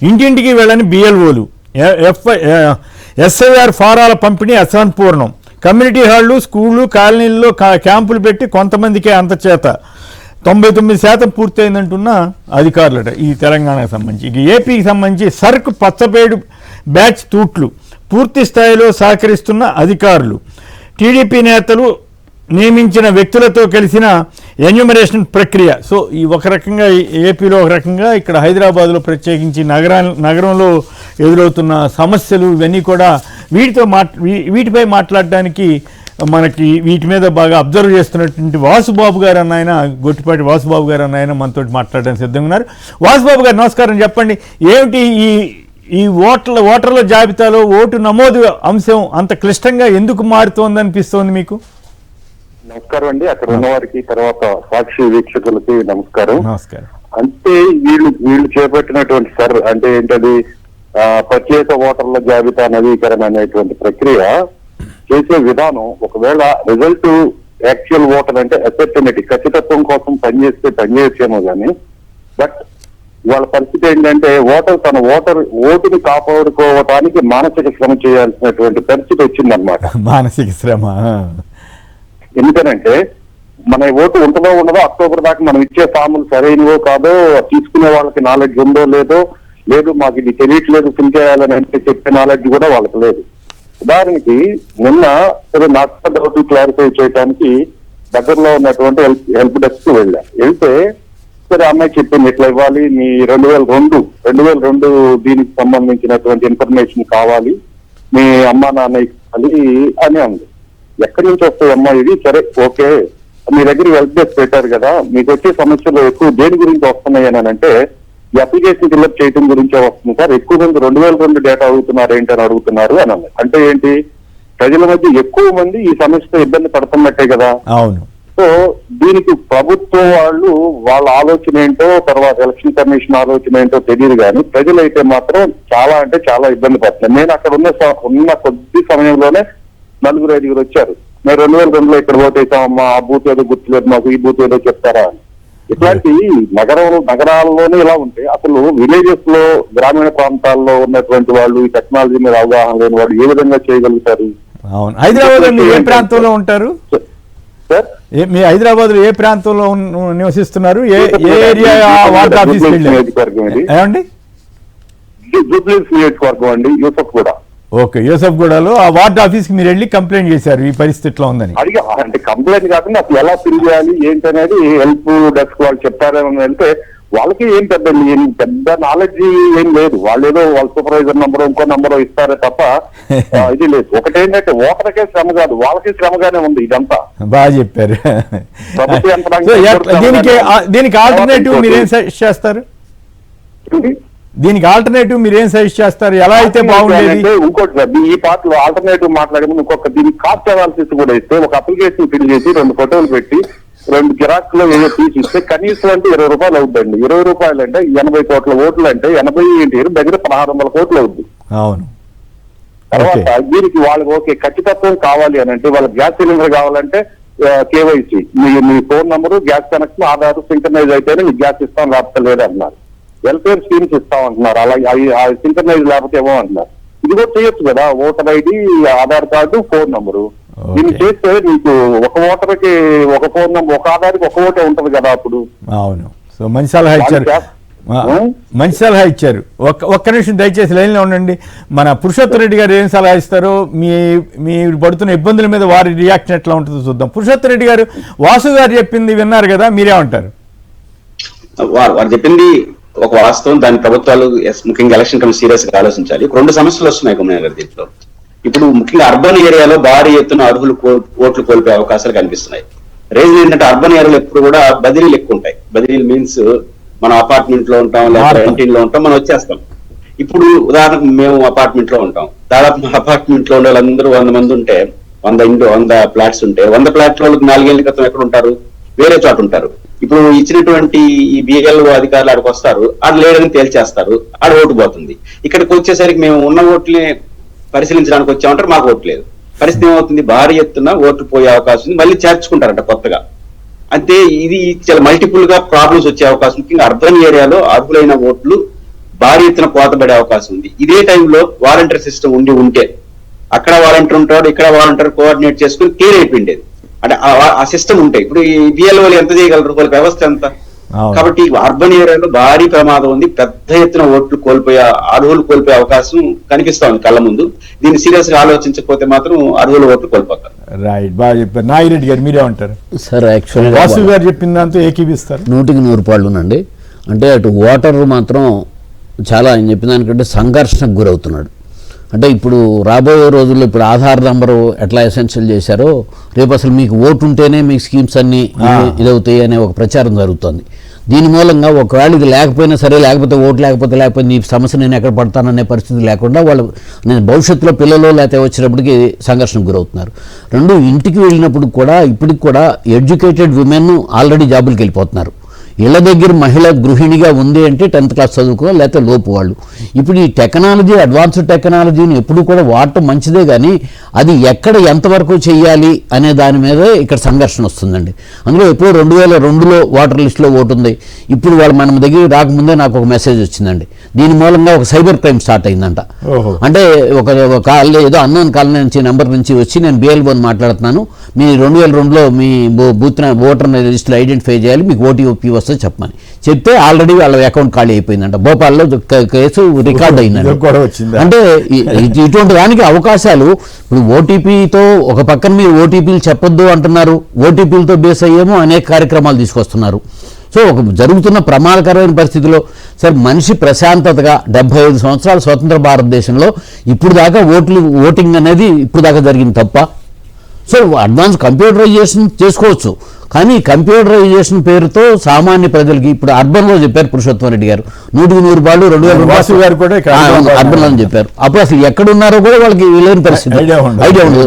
ఇంటింటికి వెళ్ళని బిఎల్ఓలు, ఎస్ఐఆర్ ఫారాల పంపిణీ అసంపూర్ణం, కమ్యూనిటీ హాళ్లు, స్కూళ్ళు, కాలనీల్లో క్యాంపులు పెట్టి కొంతమందికే అంతచేత 99% పూర్తయిందంటున్న అధికారులట. ఈ తెలంగాణకు సంబంధించి. ఇక ఏపీకి సంబంధించి సర్క్ పచ్చపేడు బ్యాచ్ తూట్లు పూర్తి స్థాయిలో సహకరిస్తున్న అధికారులు, టీడీపీ నేతలు నియమించిన వ్యక్తులతో కలిసిన ఎన్యూమరేషన్ ప్రక్రియ. సో ఈ ఒక రకంగా ఏపీలో ఒక రకంగా, ఇక్కడ హైదరాబాద్లో ప్రత్యేకించి నగరంలో ఎదురవుతున్న సమస్యలు ఇవన్నీ కూడా వీటిపై మాట్లాడడానికి మనకి వీటి మీద బాగా అబ్జర్వ్ చేస్తున్నటువంటి వాసుబాబు గారు అన్న ఆయన, గొట్టిపాటి వాసుబాబు గారు అన్న ఆయన మనతో మాట్లాడడానికి సిద్ధంగా ఉన్నారు. వాసుబాబు గారు నమస్కారం. చెప్పండి, ఏమిటి ఈ ఓటర్ల జాబితాలో ఓటు నమోదు అంశం అంత క్లిష్టంగా ఎందుకు మారుతోంది అనిపిస్తోంది మీకు? నమస్కారం అండి, అక్కడ ఉన్న వారికి, తర్వాత సాక్షి వీక్షకులకి నమస్కారం. నమస్కారం. అంటే వీళ్ళు చేపట్టినటువంటి అంటే ఏంటది, ప్రత్యేక ఓటర్ల జాబితా నవీకరణ అనేటువంటి ప్రక్రియ చేసే విధానం, ఒకవేళ రిజల్ట్ యాక్చువల్ ఓటర్ అంటే అసెప్టబిలిటీ ఖచ్చితత్వం కోసం పనిచేసేమో కానీ, బట్ వాళ్ళ పరిస్థితి ఏంటంటే తన ఓటుని కాపాడుకోవటానికి మానసిక శ్రమ చేయాల్సినటువంటి పరిస్థితి వచ్చిందనమాట. మానసిక శ్రమ. ఎందుకనంటే మన ఓటు ఉంటుందో ఉండదో, అక్టోబర్ దాకా మనం ఇచ్చే ఫాములు సరైనవో కాదో, తీసుకునే వాళ్ళకి నాలెడ్జ్ ఉందో లేదు మాకు ఇది తెలియట్లేదు ఫిల్ చేయాలని అంటే చెప్పే నాలెడ్జ్ కూడా వాళ్ళకి లేదు. ఉదాహరణకి నిన్న నాకు డౌట్ క్లారిఫై చేయడానికి దగ్గరలో ఉన్నటువంటి హెల్ప్ డెస్క్ వెళ్తే సరే అమ్మాయి చెప్పింది ఇట్లా ఇవ్వాలి, మీ 2002 దీనికి సంబంధించినటువంటి ఇన్ఫర్మేషన్ కావాలి, మీ అమ్మా నాన్న ఇవ్వాలి అని అంది. ఎక్కడి నుంచి వస్తాయి అమ్మా ఇది? సరే ఓకే, మీ దగ్గర హెల్ప్ డెస్క్ పెట్టారు కదా, మీకు వచ్చే సమస్యలు ఎక్కువ దేని గురించి వస్తున్నాయి అని అంటే, ఈ అప్లికేషన్ ఫిల్అప్ చేయడం గురించే వస్తుంది సార్, ఎక్కువ మంది 2002 డేటా అడుగుతున్నారు ఏంటని అడుగుతున్నారు అని అన్నారు. అంటే ఏంటి, ప్రజల మధ్య ఎక్కువ మంది ఈ సమస్యతో ఇబ్బంది పడుతున్నట్టే కదా. అవును. సో దీనికి ప్రభుత్వం వాళ్ళ ఆలోచన ఏంటో, తర్వాత ఎలక్షన్ కమిషన్ ఆలోచన ఏంటో తెలియదు కానీ, ప్రజలైతే మాత్రం చాలా అంటే చాలా ఇబ్బంది పడుతున్నారు. నేను అక్కడ ఉన్న కొద్ది సమయంలోనే 4-5 వచ్చారు, మేము 2002లో ఇక్కడ ఓటేసామమ్మా, ఆ బూత్ ఏదో గుర్తులేదు మాకు, ఈ బూత్ ఏదో చెప్తారా అని. ఇట్లాంటి నగరాల్లోనే ఇలా ఉంటే అసలు విలేజెస్ లో, గ్రామీణ ప్రాంతాల్లో ఉన్నటువంటి వాళ్ళు ఈ టెక్నాలజీ మీద అవగాహన లేని వాళ్ళు ఏ విధంగా చేయగలుగుతారు? అవును. హైదరాబాద్ లో ఏ ప్రాంతంలో ఉంటారు సార్? మీ హైదరాబాద్ లో ఏ ప్రాంతంలో నివసిస్తున్నారు? ఏ ఏరియా వార్డ్ ఆఫీస్ నియోజకవర్గం ఇది? నియోజకవర్గం అండి, యూసఫ్ కూడా. ఓకే, యూసఫ్గూడలో ఆ వార్డ్ ఆఫీస్ కి మీరు వెళ్ళి కంప్లైంట్ చేశారు ఈ పరిస్థితిలో ఉందని? అడిగా, అంటే కంప్లైంట్ కాకుండా అసలు ఎలా ఫిల్ చేయాలి ఏంటి అనేది హెల్ప్ డెస్క్ వాళ్ళు చెప్తారని వెళ్తే వాళ్ళకి ఏం పెద్ద నాలెడ్జ్ ఏం లేదు. వాళ్ళు ఏదో వాళ్ళ సూపర్వైజర్ నంబర్ ఇంకో నంబర్ ఇస్తారే తప్ప ఇది లేదు. ఒకటేంటంటే ఓటర్కే శ్రమ కాదు, వాళ్ళకి శ్రమగానే ఉంది ఇదంతా. బాగా చెప్పారు. దీనికి ఆల్టర్నేటివ్ మీరేం సజెస్ట్ చేస్తారు? మీరేం సజెస్ట్ చేస్తారు? ఎలా అయితే బాగుండేది? ఇంకోటి సార్, ఈ పార్ట్లో ఆల్టర్నేటివ్ మాట్లాడే ముందు ఇంకొక దీనికి కాస్ట్ అనాలిసిస్ కూడా ఇస్తే, ఒక అప్లికేషన్ ఫిల్ చేసి 2 ఫోటోలు పెట్టి 2 జిరాక్స్ లో ఏదో తీసి ఇస్తే కనీసం అంటే 20 రూపాయలు అవుతుందండి. 20 రూపాయలు అంటే 80 కోట్ల ఓట్లు అంటే 80 దగ్గర 1600 కోట్లు అవుతుంది. అవును. తర్వాత దీనికి వాళ్ళకి ఓకే ఖచ్చితత్వం కావాలి అని అంటే, వాళ్ళకి గ్యాస్ సిలిండర్ కావాలంటే కేవైసీ, మీ phone number, gas connection, Aadhaar synchronise అయితేనే మీకు గ్యాస్ ఇస్తాం, లేకపోతే లేదన్నారు. వెల్ఫేర్ స్కీమ్స్ ఇస్తామంటున్నారు, అలాగే అవి సింక్రనైజ్ లేకపోతే ఏమో అంటున్నారు. ఇది కూడా చేయొచ్చు కదా, voter ID, Aadhaar card, phone number. దీన్ని చేస్తే మీకు ఒక ఓటర్కి ఒక ఫోన్ నంబర్, ఒక ఆధార్కి ఒక ఓటే ఉంటది కదా అప్పుడు. అవును. సో మంచి సలహా ఇచ్చారు. ఒక్క నిమిషం దయచేసి లైన్లో ఉండండి. మన పురుషోత్తమ రెడ్డి గారు ఏం సలహా ఇస్తారో, మీరు పడుతున్న ఇబ్బందుల మీద వారి రియాక్షన్ ఎట్లా ఉంటుందో చూద్దాం. పురుషోత్తమ రెడ్డి గారు, వాసు గారు చెప్పింది విన్నారు కదా, మీరేమంటారు? వారు చెప్పింది ఒక వాస్తవం. దాని ప్రభుత్వాలు ముఖ్యంగా ఎలక్షన్ కమిషన్ సీరియస్ గా ఆలోచించాలి. 2 సమస్యలు వస్తున్నాయి కుమ్మయ్య గారి దీంట్లో. ఇప్పుడు ముఖ్యంగా అర్బన్ ఏరియాలో భారీ ఎత్తున అర్హులు ఓట్లు కోల్పోయే అవకాశాలు కనిపిస్తున్నాయి. రీజన్ ఏంటంటే, అర్బన్ ఏరియాలో ఎప్పుడు కూడా బదిలీలు ఎక్కువ ఉంటాయి. బదిలీలు మీన్స్ మనం అపార్ట్మెంట్ లో ఉంటాం, లేదా రెంటింగ్ లో ఉంటాం, మనం వచ్చేస్తాం. ఇప్పుడు ఉదాహరణకు మేము అపార్ట్మెంట్ లో ఉంటాం. దాదాపు అపార్ట్మెంట్ లో ఉండే వాళ్ళందరూ 100 మంది ఉంటే, 100 ఫ్లాట్స్ ఉంటే, 100 ఫ్లాట్ల వాళ్ళకి 4 ఏళ్ల క్రితం ఎక్కడ ఉంటారు? వేరే చోట ఉంటారు. ఇప్పుడు ఇచ్చినటువంటి ఈ బిఎల్ఓ అధికారులు ఆడికి వస్తారు, ఆడు లేడని తేల్చేస్తారు, ఆడ ఓటు పోతుంది. ఇక్కడికి వచ్చేసరికి మేము ఉన్న ఓట్లే పరిశీలించడానికి వచ్చామంటారు, మాకు ఓటు లేదు. పరిస్థితి ఏమవుతుంది? భారీ ఎత్తున ఓట్లు పోయే అవకాశం ఉంది. మళ్ళీ చేర్చుకుంటారంట కొత్తగా. అంటే ఇది చాలా మల్టిపుల్ గా ప్రాబ్లమ్స్ వచ్చే అవకాశం. ముఖ్యంగా అర్బన్ ఏరియాలో అర్హులైన ఓట్లు భారీ ఎత్తున కోతపడే అవకాశం ఉంది. ఇదే టైంలో వాలంటీర్ సిస్టమ్ ఉంటే అక్కడ వాలంటీర్ ఉంటాడు, ఇక్కడ వాలంటీర్ కోఆర్డినేట్ చేసుకుని క్లియర్ అయిపోయింది. అంటే ఆ సిస్టమ్ ఉంటాయి. ఇప్పుడు ఈ బిఎల్ఓలు ఎంత చేయగలరు, వాళ్ళ వ్యవస్థ ఎంత? కాబట్టి అర్బన్ ఏరియాలో భారీ ప్రమాదం ఉంది. పెద్ద ఎత్తున ఓట్లు అర్హులు కోల్పోయే అవకాశం కనిపిస్తా ఉంది కళ్ళ ముందు. దీన్ని సీరియస్ గా ఆలోచించకపోతే మాత్రం అర్హుల ఓట్లు కోల్పోతారు. రైట్, బాగా చెప్పారు. నాగిరెడ్డి గారు మీరేమంటారు? సార్ యాక్చువల్గా వాసు గారు చెప్పిన దాంతో ఏకీపిస్తారు. 100% అంటే అటు ఓటర్ మాత్రం చాలా ఆయన చెప్పిన దానికంటే సంఘర్షణకు గురవుతున్నాడు. అంటే ఇప్పుడు రాబోయే రోజుల్లో ఇప్పుడు ఆధార్ నెంబరు ఎట్లా ఎసెన్షియల్ చేశారో రేపు అసలు మీకు ఓటు ఉంటేనే మీకు స్కీమ్స్ అన్నీ ఇదవుతాయి అనే ఒక ప్రచారం జరుగుతుంది. దీని మూలంగా ఒకవేళ ఇది లేకపోయినా సరే, లేకపోతే ఓటు లేకపోతే ఈ సమస్య నేను ఎక్కడ పడతాననే పరిస్థితి లేకుండా వాళ్ళు భవిష్యత్తులో పిల్లలు లేకపోతే వచ్చినప్పటికీ సంఘర్షణకు గురవుతున్నారు. రెండు, ఇంటికి వెళ్ళినప్పుడు కూడా ఇప్పటికి కూడా ఎడ్యుకేటెడ్ విమెన్ ఆల్రెడీ జాబులకు వెళ్ళిపోతున్నారు. ఇళ్ల దగ్గర మహిళ గృహిణిగా ఉంది అంటే 10th క్లాస్ చదువుకో లేకపోతే లోపు వాళ్ళు. ఇప్పుడు ఈ టెక్నాలజీ, అడ్వాన్స్డ్ టెక్నాలజీని ఎప్పుడు కూడా వాడటం మంచిదే, కానీ అది ఎక్కడ ఎంతవరకు చేయాలి అనే దాని మీదే ఇక్కడ సంఘర్షణ వస్తుందండి. అందులో ఎప్పుడో 2002లో ఓటర్ లిస్టులో ఓటు ఉంది. ఇప్పుడు వాళ్ళు మన దగ్గర రాకముందే నాకు ఒక మెసేజ్ వచ్చిందండి. దీని మూలంగా ఒక సైబర్ క్రైమ్ స్టార్ట్ అయిందంట. అంటే ఒక కాల్ ఏదో అన్నోన్ కాల్ నుంచి నెంబర్ నుంచి వచ్చి నేను బిఎల్ఓని మాట్లాడుతున్నాను, మీ 2002లో మీ బూత్ ఓటర్ లిస్టులో ఐడెంటిఫై చేయాలి, మీకు ఓటీపీ వస్తే చెప్పమని చెప్తే ఆల్రెడీ వాళ్ళ అకౌంట్ ఖాళీ అయిపోయిందంట. భోపాల్లో కేసు రికార్డ్ అయిందండి. అంటే ఇటువంటి దానికి అవకాశాలు ఇప్పుడు ఓటీపీతో ఒక పక్కన మీరు ఓటీపీలు చెప్పొద్దు అంటున్నారు, ఓటీపీలతో బేస్ అయ్యేమో అనేక కార్యక్రమాలు తీసుకొస్తున్నారు. సో ఒక జరుగుతున్న ప్రమాదకరమైన పరిస్థితిలో సార్ మనిషి ప్రశాంతతగా 75 సంవత్సరాల స్వతంత్ర భారతదేశంలో ఇప్పుడు దాకా ఓటింగ్ అనేది ఇప్పుడు దాకా జరిగింది తప్ప. సో అడ్వాన్స్ కంప్యూటరైజేషన్ చేసుకోవచ్చు, కానీ కంప్యూటరైజేషన్ పేరుతో సామాన్య ప్రజలకి ఇప్పుడు అర్బన్లో చెప్పారు పురుషోత్తమ రెడ్డి గారు 100% 2000 గారు కూడా అర్బన్లో అని చెప్పారు. అప్పుడు అసలు ఎక్కడున్నారో కూడా వాళ్ళకి లేని పరిస్థితి, ఐడియా ఉండదు.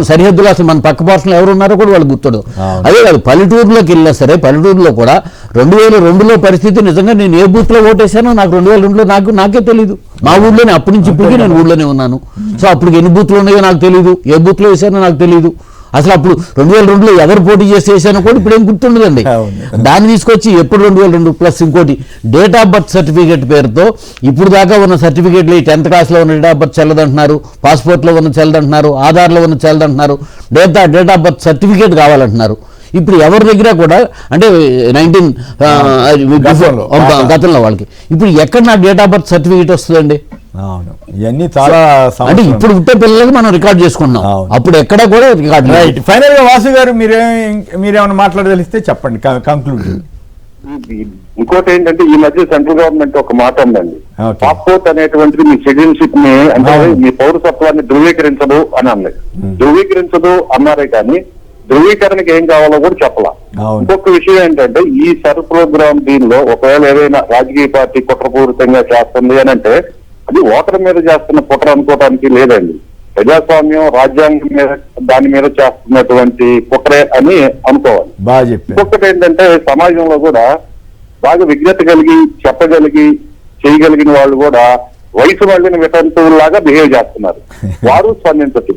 సరిహద్దులో మన పక్క భాషలో ఎవరు ఉన్నారో కూడా వాళ్ళకి గుర్తుడు. అదే కాదు, పల్లెటూరులోకి వెళ్ళినా సరే పల్లెటూరులో కూడా 2002లో పరిస్థితి నిజంగా నేను ఏ బూత్ లో ఓటేశానో నాకు 2002లో నాకే తెలియదు. మా ఊళ్ళోనే అప్పటి నుంచి ఇప్పటికీ నేను ఊళ్ళోనే ఉన్నాను. సో అప్పుడు ఎన్ని బూత్లు ఉన్నాయో నాకు తెలియదు, ఏ బూత్లో వేసానో నాకు తెలియదు. అసలు అప్పుడు 2002లో ఎవరు పోటీ చేసి వేసానో కూడా ఇప్పుడు ఏం గుర్తుండదండి. దాన్ని తీసుకొచ్చి ఎప్పుడు 2002 ప్లస్ ఇంకోటి డేట్ ఆఫ్ బర్త్ సర్టిఫికేట్ పేరుతో ఇప్పుడు దాకా ఉన్న సర్టిఫికేట్లు ఈ 10th క్లాస్లో ఉన్న డేట్ ఆఫ్ బర్త్ చెల్లదంటున్నారు, పాస్పోర్ట్లో ఉన్న చెల్లదంటున్నారు, ఆధార్లో ఉన్న చెల్లదంటున్నారు, డేట్ ఆఫ్ బర్త్ సర్టిఫికేట్ కావాలంటున్నారు. ఇప్పుడు ఎవరి దగ్గర కూడా అంటే 19 గతంలో వాళ్ళకి ఇప్పుడు ఎక్కడ నా డేట్ ఆఫ్ బర్త్ సర్టిఫికేట్ వస్తుందండి? అవును, ఇవన్నీ చాలా అంటే ఇప్పుడు పుట్టే పిల్లలకి మనం రికార్డ్ చేసుకున్నాం, అప్పుడు ఎక్కడ కూడా రికార్డ్. రైట్, ఫైనల్ గా వాసు గారు మీరేమైనా మాట్లాడగలిస్తే చెప్పండి, కంక్లూజన్. ఇంకోటి ఏంటంటే ఈ మధ్య సెంట్రల్ గవర్నమెంట్ ఒక మాట ఉందండి, పాస్పోర్ట్ అనేటువంటిది మీ సిటిజన్షిప్ ని అంటే మీ పౌరసత్వాన్ని ధృవీకరించదు అని అన్నది. ధృవీకరించదు అన్నారే కానీ ధృవీకరణకి ఏం కావాలో కూడా చెప్పలా. ఇంకొక విషయం ఏంటంటే ఈ సర్ ప్రోగ్రామ్ దీనిలో ఒకవేళ ఏదైనా రాజకీయ పార్టీ కుట్రపూరితంగా చేస్తుంది అని అంటే అది ఓటర్ మీద చేస్తున్న కుట్ర అనుకోవడానికి లేదండి. ప్రజాస్వామ్యం, రాజ్యాంగం మీద దాని మీద చేస్తున్నటువంటి కుట్రే అని అనుకోవాలి. ఇంకొకటి ఏంటంటే సమాజంలో కూడా బాగా విజ్ఞత కలిగి చెప్పగలిగి చేయగలిగిన వాళ్ళు కూడా వయసు వాళ్ళని వితంతువులాగా బిహేవ్ చేస్తున్నారు. వారు స్పందించచ్చు.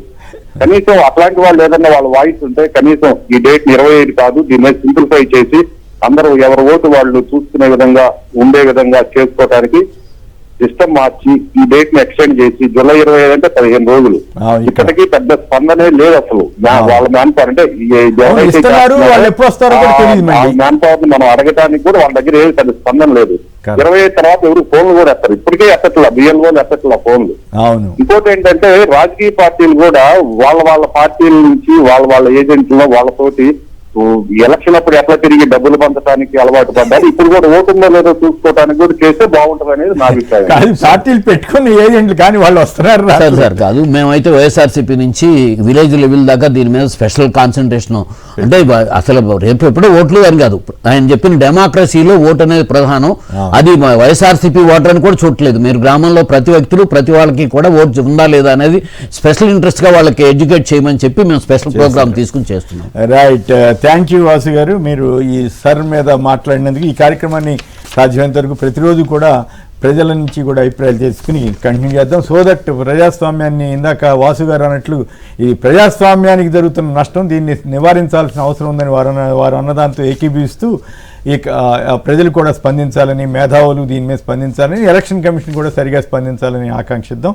కనీసం అట్లాంటి వాళ్ళు ఏదన్నా వాళ్ళ వాయిస్ ఉంటే కనీసం ఈ డేట్ 25 కాదు, దీని మీద సింప్లిఫై చేసి అందరూ ఎవరి ఓటు వాళ్ళు చూసుకునే విధంగా ఉండే విధంగా చేసుకోవడానికి సిస్టమ్ మార్చి ఈ డేట్ ని ఎక్స్టెండ్ చేసి జూలై 25 అంటే 15 రోజులు. ఇప్పటికీ పెద్ద స్పందనే లేదు అసలు. వాళ్ళ మ్యాన్ పవర్ అంటే మ్యాన్ పవర్ ని మనం అడగటానికి కూడా వాళ్ళ దగ్గర ఏది పెద్ద స్పందన లేదు. 25 తర్వాత ఎవరు ఫోన్లు కూడా ఎత్తారు, ఇప్పటికే ఎత్తట్లా, బిఎల్ఓలు ఎత్తట్లా ఫోన్లు. ఇంకోటి ఏంటంటే రాజకీయ పార్టీలు కూడా వాళ్ళ పార్టీల నుంచి వాళ్ళ ఏజెంట్లో వాళ్ళతోటి ఎలక్షన్ అప్పుడు ఎట్లా తిరిగి డబ్బులు పంచడానికి అలవాటు పడ్డారు, ఇప్పుడు కూడా ఓటుందో లేదో చూసుకోవడానికి కూడా చేస్తే బాగుంటుంది అనేది నా అభిప్రాయం. పార్టీలు పెట్టుకుని ఏజెంట్లు కానీ వాళ్ళు వస్తున్నారు సార్. కాదు, మేమైతే వైఎస్ఆర్సీపీ నుంచి విలేజ్ లెవెల్ దాకా దీని మీద స్పెషల్ కాన్సన్ట్రేషన్. అంటే అసలు రేపు ఎప్పుడో ఓట్లు అని కాదు, ఆయన చెప్పిన డెమోక్రసీలో ఓటు అనేది ప్రధానం. అది వైఎస్ఆర్సీపీ ఓటర్ అని కూడా చూడలేదు. మీరు గ్రామంలో ప్రతి వ్యక్తులు ప్రతి వాళ్ళకి కూడా ఓటు ఉందా లేదా అనేది స్పెషల్ ఇంట్రెస్ట్ గా వాళ్ళకి ఎడ్యుకేట్ చేయమని చెప్పి మేము స్పెషల్ ప్రోగ్రామ్ తీసుకుని చేస్తున్నాం. రైట్, థ్యాంక్ యూ వాసు గారు, మీరు ఈ సర్ మీద మాట్లాడినందుకు. ఈ కార్యక్రమాన్ని సాధ్యమైనంత వరకు ప్రతిరోజు కూడా ప్రజల నుంచి కూడా అభిప్రాయాలు చేసుకుని కంటిన్యూ చేద్దాం. సో దట్ ప్రజాస్వామ్యాన్ని ఇందాక వాసు గారు అన్నట్లు ఈ ప్రజాస్వామ్యానికి జరుగుతున్న నష్టం దీన్ని నివారించాల్సిన అవసరం ఉందని వారు అన్నదాంతో ఏకీభవిస్తూ ఇక ప్రజలు కూడా స్పందించాలని, మేధావులు దీని మీద స్పందించాలని, ఎలక్షన్ కమిషన్ కూడా సరిగా స్పందించాలని ఆకాంక్షిద్దాం.